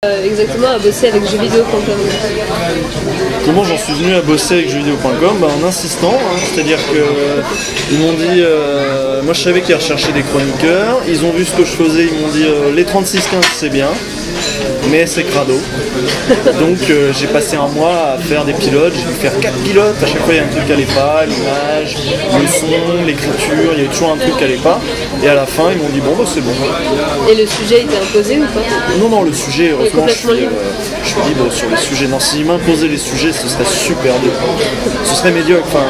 Exactement à bosser avec jeuxvideo.com. Comment j'en suis venu à bosser avec jeuxvideo.com? En insistant, hein, c'est-à-dire que ils m'ont dit, moi je savais qu'ils recherchaient des chroniqueurs, ils ont vu ce que je faisais, ils m'ont dit les 36-15 c'est bien, mais c'est crado. Donc j'ai passé un mois à faire des pilotes, j'ai dû faire 4 pilotes, à chaque fois il y a un truc qui allait pas, l'image, le son, l'écriture, il y avait toujours un truc qui allait pas, et à la fin ils m'ont dit bon bah c'est bon. Et le sujet était imposé ou pas? Non, le sujet, heureusement, je suis libre sur les sujets. Non, s'ils m'imposaient les sujets, ce serait super dur. Ce serait médiocre. Enfin,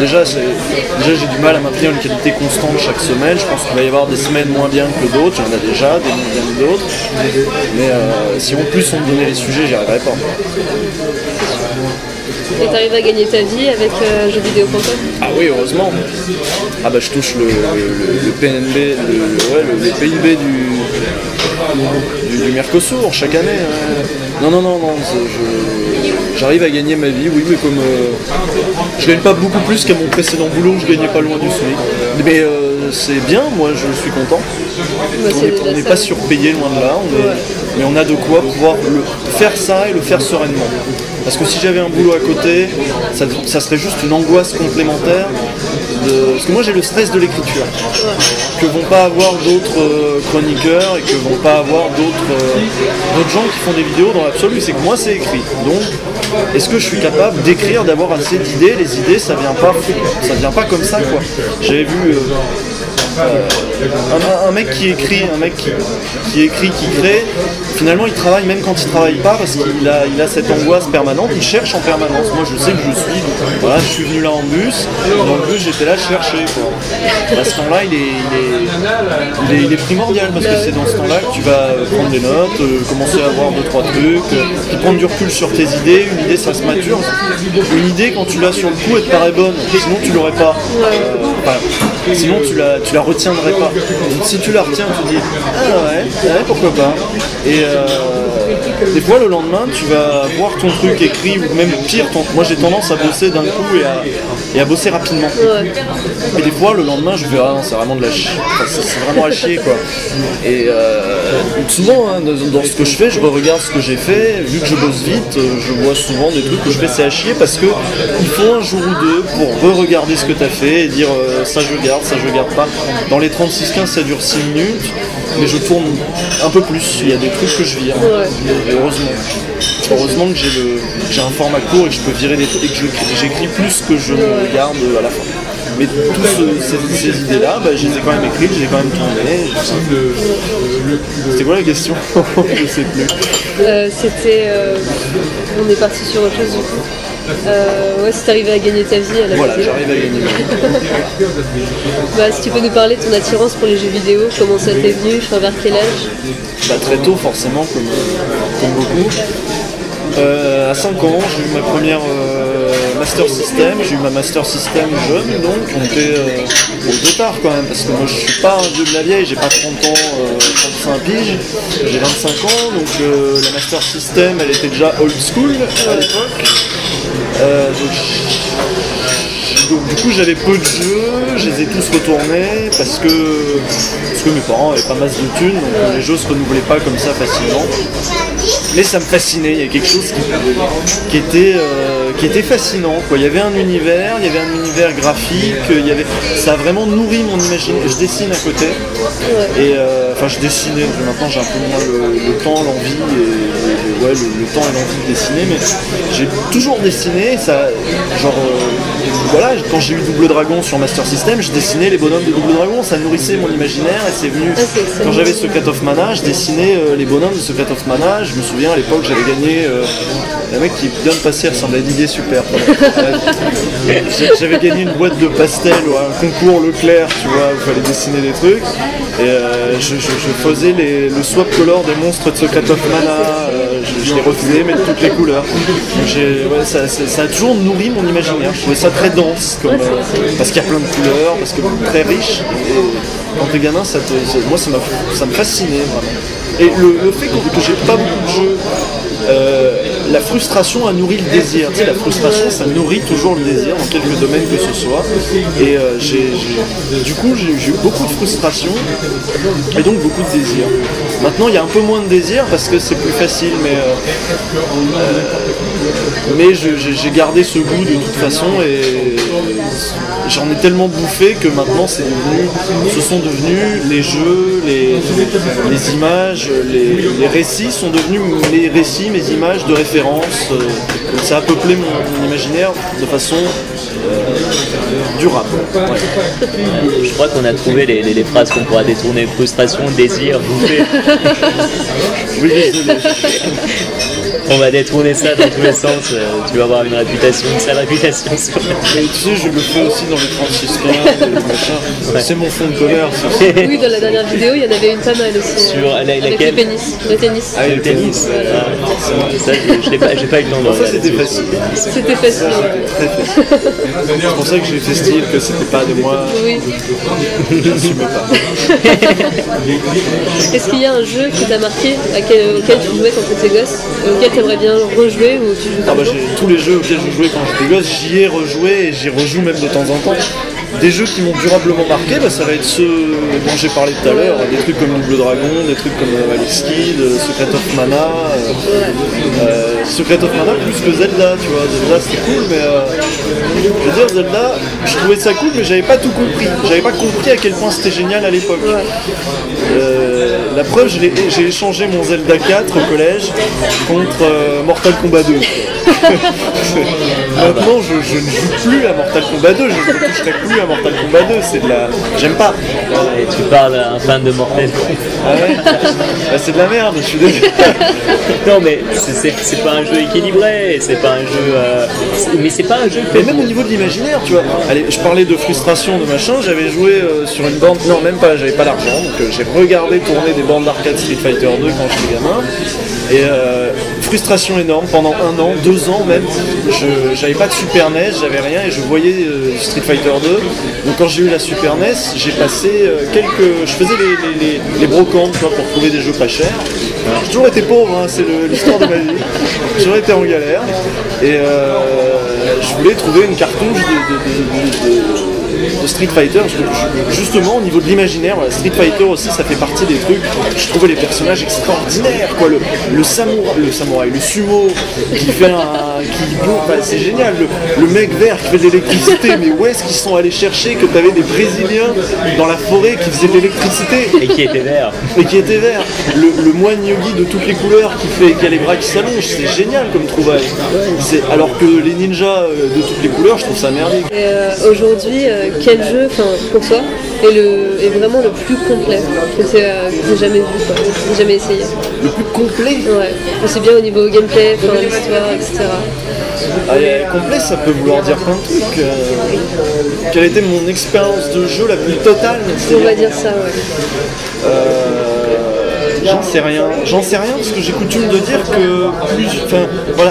déjà j'ai du mal à maintenir une qualité constante chaque semaine. Je pense qu'il va y avoir des semaines moins bien que d'autres. Il y en a déjà, des moins bien que d'autres. Mais si en plus on me donnait les sujets, j'y arriverais pas. Et t'arrives à gagner ta vie avec jeuxvideo.com? Ah oui, heureusement. Ah bah je touche le PNB, le PIB du Mercosur chaque année. Ouais. Non, j'arrive à gagner ma vie, oui, mais comme je gagne pas beaucoup plus qu'à mon précédent boulot, je gagnais pas loin du SMIC. Mais c'est bien, moi je suis content. On n'est pas surpayé loin de là, mais on a de quoi pouvoir faire ça et le faire sereinement. Parce que si j'avais un boulot à côté, ça serait juste une angoisse complémentaire. Parce que moi j'ai le stress de l'écriture, que vont pas avoir d'autres chroniqueurs et que vont pas avoir d'autres gens qui font des vidéos dans l'absolu. C'est que moi c'est écrit. Donc est-ce que je suis capable d'écrire, d'avoir assez d'idées? Les idées ça vient pas comme ça quoi. J'avais vu un mec qui écrit, qui crée, finalement il travaille même quand il travaille pas parce qu'il a cette angoisse permanente, il cherche en permanence. Moi je sais que je suis venu là en bus, dans le bus j'étais là chercher quoi. À ce temps-là il est primordial parce que c'est dans ce temps-là que tu vas prendre des notes, commencer à voir 2-3 trucs, puis prendre du recul sur tes idées. Une idée ça se mature. Une idée quand tu l'as sur le coup elle te paraît bonne, sinon tu l'aurais pas. Sinon tu la retiendrais pas. Donc si tu la retiens, tu dis ah ouais, pourquoi pas. Et des fois le lendemain tu vas voir ton truc écrit ou même pire, moi j'ai tendance à bosser d'un coup et à bosser rapidement. Et des fois le lendemain je vais non, c'est vraiment de la chier. Enfin, c'est vraiment à chier quoi. Et souvent hein, dans ce que je fais, je regarde ce que j'ai fait, vu que je bosse vite, je vois souvent des trucs que je fais c'est à chier parce que il faut un jour ou deux pour re-regarder ce que tu as fait et dire ça je garde pas. Dans les 36-15 ça dure 6 minutes, mais je tourne un peu plus, il y a des trucs que je vire. Et heureusement que j'ai un format court et que je peux virer des trucs et que j'écris plus que je ne garde à la fin. Mais toutes ces idées-là, je les ai quand même écrites, j'ai quand même tourné. C'était quoi la question? Je sais plus. C'était... on est parti sur autre chose du coup. Si t'arrivais à gagner ta vie à la Voilà, j'arrive à gagner ma vie. Si tu peux nous parler de ton attirance pour les jeux vidéo, comment ça t'est venu, vers quel âge? Très tôt forcément, comme beaucoup. À 5 ans, j'ai eu ma première Master System, j'ai eu ma Master System jeune, donc on était au départ quand même, parce que moi je suis pas un vieux de la vieille, j'ai pas 30 ans, 35 piges, j'ai 25 ans, donc la Master System elle était déjà old school à l'époque. Donc du coup j'avais peu de jeux, je les ai tous retournés parce que mes parents avaient pas masse de thunes, donc les jeux se renouvelaient pas comme ça facilement. Mais ça me fascinait, il y a quelque chose qui était fascinant quoi. Il y avait un univers graphique, ça a vraiment nourri mon imagination. Je dessine à côté, et je dessinais, maintenant j'ai un peu moins le temps, l'envie, le temps et l'envie de dessiner, mais j'ai toujours dessiné, ça, quand j'ai eu Double Dragon sur Master System, je dessinais les bonhommes de Double Dragon, ça nourrissait mon imaginaire et c'est venu. Quand j'avais Secret of Mana, je dessinais les bonhommes de Secret of Mana. Je me souviens à l'époque j'avais gagné un mec qui vient de passer ressemble à Didier Super. J'avais gagné une boîte de pastels ou un concours Leclerc, tu vois, où il fallait dessiner des trucs. Et je faisais le swap color des monstres de Secret of Mana, je les refaisais mais de toutes les couleurs. Donc ça a toujours nourri mon imaginaire. Je trouvais ça très dense, parce qu'il y a plein de couleurs, parce que très riche. Et quand t'es gamin, moi ça me fascinait vraiment. Et le fait que j'ai pas beaucoup de jeux, la frustration a nourri le désir. Tu sais, la frustration, ça nourrit toujours le désir dans quelques domaines que ce soit. Et du coup, j'ai eu beaucoup de frustration et donc beaucoup de désir. Maintenant, il y a un peu moins de désir parce que c'est plus facile, mais j'ai gardé ce goût de toute façon et j'en ai tellement bouffé que maintenant ce sont devenus les jeux, les images, les récits sont devenus mes récits, mes images de référence. Ça a peuplé mon imaginaire de façon durable. Ouais. Je crois qu'on a trouvé les phrases qu'on pourra détourner: frustration, désir, bouffer. Oui, désolé. On va détourner ça dans tous les sens. Tu vas avoir une sale réputation. Et tu sais, je le fais aussi dans les 36 15 et machin. Ouais. C'est mon fond de colère. Oui, dans la dernière vidéo, il y en avait une pas mal aussi. Sur avec le tennis. Ah, le tennis. Voilà. Ça, j'ai pas eu le temps de regarder. Ça, c'était facile. C'était facile. Très facile. C'est pour ça que j'ai fait style que c'était pas de moi. Oui. Je n'assume pas. Est-ce qu'il y a un jeu qui t'a marqué, auquel tu jouais quand tu étais gosse, auquel tu aimerais bien rejouer ou tu joues tous les jeux auxquels je jouais quand j'étais gosse, j'y ai rejoué et j'y rejoue même de temps en temps. Des jeux qui m'ont durablement marqué, ça va être ceux dont j'ai parlé tout à l'heure, des trucs comme Double Dragon, des trucs comme Alex Kidd, Secret of Mana. Secret of Mana plus que Zelda, tu vois. Zelda c'était cool, mais je veux dire, Zelda, je trouvais ça cool, mais j'avais pas tout compris. J'avais pas compris à quel point c'était génial à l'époque. La preuve, j'ai échangé mon Zelda 4 au collège contre Mortal Kombat 2. Maintenant, je ne joue plus à Mortal Kombat 2, je ne toucherai plus à Mortal Kombat 2, c'est de la... J'aime pas. Et tu parles à un fan de Mortal. Ah ouais. C'est de la merde, je suis désolé. Non mais c'est pas un jeu équilibré, c'est pas un jeu... mais c'est pas un jeu... Mais même au niveau de l'imaginaire, tu vois. Allez, je parlais de frustration, de machin, j'avais joué sur une bande... Non, même pas, j'avais pas l'argent, donc j'ai regardé tourner des bandes d'arcade Street Fighter 2 quand j'étais gamin. Et frustration énorme, pendant 1 an, 2 ans même, j'avais pas de Super NES, j'avais rien et je voyais Street Fighter 2. Donc quand j'ai eu la Super NES, j'ai passé je faisais les brocantes, tu vois, pour trouver des jeux pas chers. J'ai toujours été pauvre, hein, c'est l'histoire de ma vie. J'ai toujours été en galère et je voulais trouver une cartouche de Street Fighter, justement au niveau de l'imaginaire. Street Fighter aussi, ça fait partie des trucs. Je trouvais les personnages extraordinaires, quoi. Le samouraï, le sumo qui fait c'est génial. Le mec vert qui fait de l'électricité, mais où est-ce qu'ils sont allés chercher que t'avais des Brésiliens dans la forêt qui faisaient de l'électricité et qui étaient verts. Le moine yogi de toutes les couleurs qui a les bras qui s'allongent, c'est génial comme trouvaille. Alors que les ninjas de toutes les couleurs, je trouve ça merdique. Et aujourd'hui, quel jeu, pour toi, est vraiment le plus complet que tu n'as jamais vu, que tu n'as jamais essayé? Le plus complet? Ouais, aussi bien au niveau gameplay, l'histoire, etc. Complet, ça peut vouloir dire plein de trucs. Quelle était mon expérience de jeu la plus totale? On va dire ça, ouais. J'en sais rien parce que j'ai coutume de dire que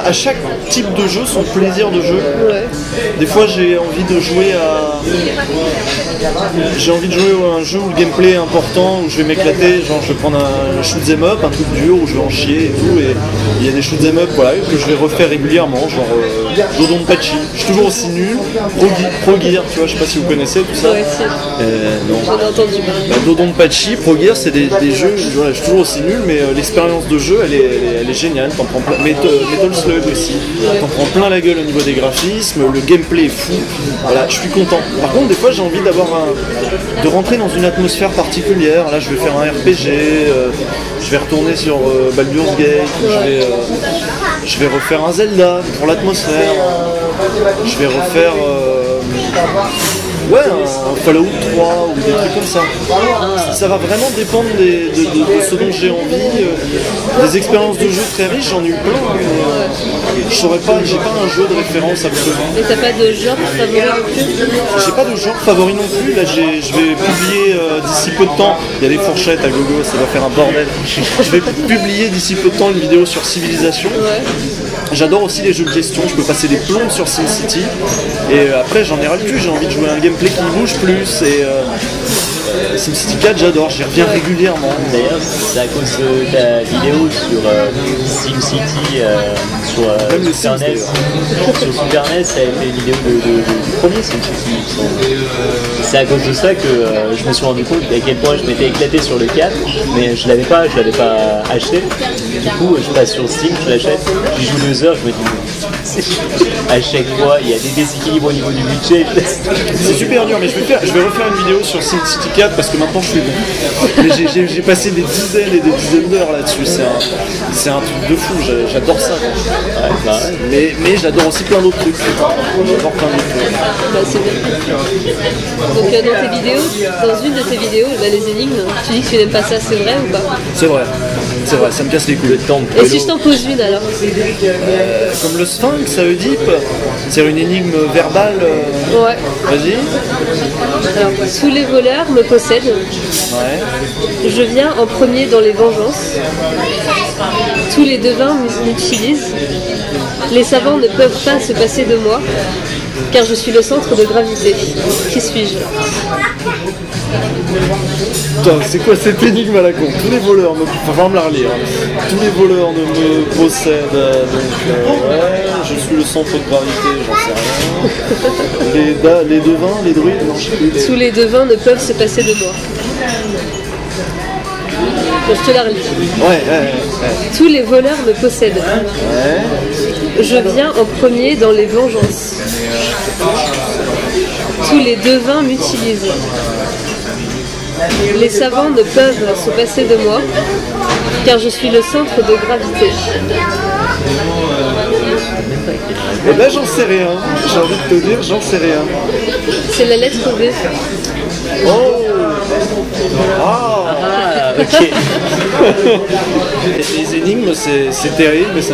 à chaque type de jeu son plaisir de jeu. Ouais. Des fois j'ai envie de jouer à un jeu où le gameplay est important, où je vais m'éclater, genre je vais prendre un shoot'em up, un truc dur où je vais en chier et tout, et il y a des shoot'em up que je vais refaire régulièrement, genre Dodonpachi. Je suis toujours aussi nul. Pro Gear, tu vois, je sais pas si vous connaissez tout ça. Ouais, si. Non. J'en ai entendu parler. Dodonpachi, Pro Gear, c'est des jeux, voilà, je suis toujours aussi nul, mais l'expérience de jeu elle est géniale. T'en prends plein. Metal Slug aussi. T'en prends plein la gueule au niveau des graphismes, le gameplay est fou. Voilà, je suis content. Par contre, des fois j'ai envie de rentrer dans une atmosphère particulière. Là, je vais faire un RPG, je vais retourner sur Baldur's Gate, je vais refaire un Zelda pour l'atmosphère, je vais refaire un Fallout 3 ou des trucs comme ça. Ça va vraiment dépendre de ce dont j'ai envie. Des expériences de jeu très riches, j'en ai eu plein. Je saurais pas, j'ai pas un jeu de référence absolument. Et t'as pas de genre favori non plus? J'ai pas de genre favori non plus. Là, je vais publier d'ici peu de temps. Il y a des fourchettes à gogo, ça va faire un bordel. Je vais publier d'ici peu de temps une vidéo sur Civilization. Ouais. J'adore aussi les jeux de gestion, je peux passer des plombes sur SimCity et après j'en ai ras le cul, j'ai envie de jouer à un gameplay qui bouge plus et SimCity 4, j'adore, j'y reviens régulièrement. D'ailleurs, c'est à cause de ta vidéo sur SimCity sur Même le Super Sims, NES. Sur Super NES, ça a été une vidéo du premier SimCity. C'est à cause de ça que je me suis rendu compte à quel point je m'étais éclaté sur le 4, mais je l'avais pas acheté. Du coup, je passe sur Steam, je l'achète, j'y joue 2 heures, je me dis à chaque fois il y a des déséquilibres au niveau du budget. C'est super dur, mais je vais refaire une vidéo sur SimCity 4 parce que maintenant je suis bon. Mais j'ai passé des dizaines et des dizaines d'heures là-dessus. C'est un truc de fou, j'adore ça. Ouais, bah ouais. Mais j'adore aussi plein d'autres trucs. J'adore plein d'autres trucs. Bah, c'est bien. Donc dans tes vidéos, dans une de tes vidéos, là, les énigmes, tu dis que tu n'aimes pas ça, c'est vrai ou pas? C'est vrai, ça me casse les couilles. Le temps de Et si je t'en pose une alors? Comme le Sphinx à Oedipe, c'est une énigme verbale. Ouais. Vas-y. Alors, tous les voleurs me possèdent. Ouais. Je viens en premier dans les vengeances. Tous les devins m'utilisent. Les savants ne peuvent pas se passer de moi, car je suis le centre de gravité. Qui suis-je? Putain, c'est quoi cette énigme à la con? Tous les voleurs me... Enfin, me la relire. Tous les voleurs me possèdent. Donc, ouais, je suis le centre de gravité, j'en sais rien. Les devins, les druides, non, je sais plus. Tous les devins ne peuvent se passer de moi. Donc, je te la relis. Ouais. Tous les voleurs me possèdent. Ouais. Je viens en premier dans les vengeances. Tous les devins m'utilisent. Les savants ne peuvent se passer de moi, car je suis le centre de gravité. Et là, j'en sais rien. J'ai envie de te dire, j'en sais rien. C'est la lettre V. Oh. Ah. Ah, ok. Les énigmes, c'est terrible, mais ça